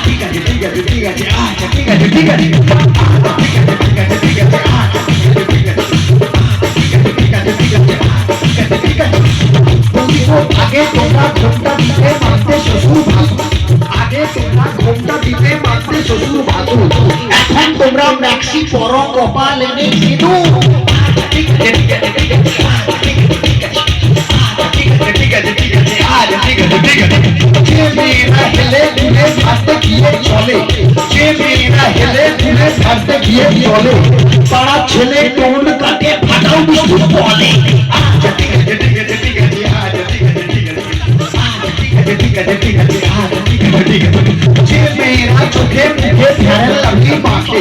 ঠিক আছে ঠিক আছে ঠিক আছে আচ্ছা ঠিক আছে ঠিক আছে ঠিক আছে ঠিক আছে ঠিক আছে আচ্ছা ঠিক আছে ঠিক আছে ঠিক আছে ঠিক আছে আগে তোমরা ঘোমটা দিতে মানতে শ্বশুর ভাসু আগে তোমরা ঘোমটা দিতে মানতে শ্বশুর ভাসু এখন তোমরা ম্যাক্সি পর কপাল এনে সিঁদুর ঠিক আছে ঠিক আছে ঠিক আছে ঠিক আছে ঠিক আছে আচ্ছা ঠিক আছে ঠিক আছে যে মেয়েরা হেলে দুলে ভাসতে গিয়ে চলে যে মেয়েরা হেলে দুলে ভাসতে গিয়ে চলে তারা ছেলে টোন কাটে ফাটাও দুষ্টু বলে আচ্ছা ঠিক আছে ঠিক আছে ঠিক আছে আচ্ছা ঠিক আছে ঠিক আছে ঠিক আছে ঠিক আছে আচ্ছা ঠিক আছে ঠিক আছে যে মেয়েরা চোখে মুখে ফেরেন লাগি মাকে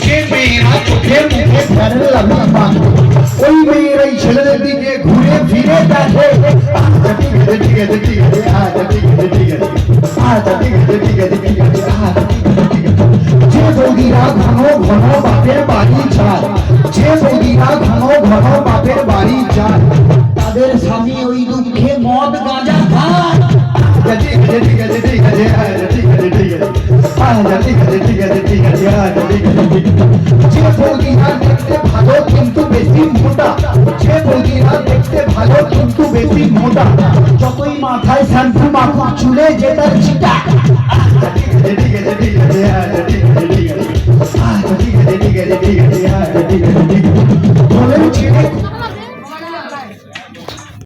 যে মেয়েরা চোখে মুখে ফেরেন লাগি মাকে ওই মেয়েরাই ছেলেদের দিকে ঘুরে ফিরে দেখে আচ্ছা ঠিক আছে ঠিক আছে ঠিক আছে আচ্ছা ঠিক আছে ঠিক আছে আচ্ছা ঠিক আছে ঠিক আছে ঠিক আছে আচ্ছা ঠিক আছে ঠিক আছে যে বৌদিরা ঘন ঘন বাপের বাড়ি যায় যে বৌদিরা ঘন ঘন বাপের বাড়ি যায় তাদের স্বামী ওই দুঃখে মদ গাঁজা খায় ঠিক আছে ঠিক আছে ঠিক আছে আচ্ছা ঠিক আছে ঠিক আছে আচ্ছা ঠিক আছে ঠিক আছে ঠিক আছে আচ্ছা ঠিক আছে ঠিক আছে যে বৌদিরা দেখতে ভালো কিন্তু বেশি মোটা যে বৌদিরা দেখতে ভালো কিন্তু বেশি মোটা যতই মাথায় শ্যাম্পু মাখুক চুলে যেটার ছিটা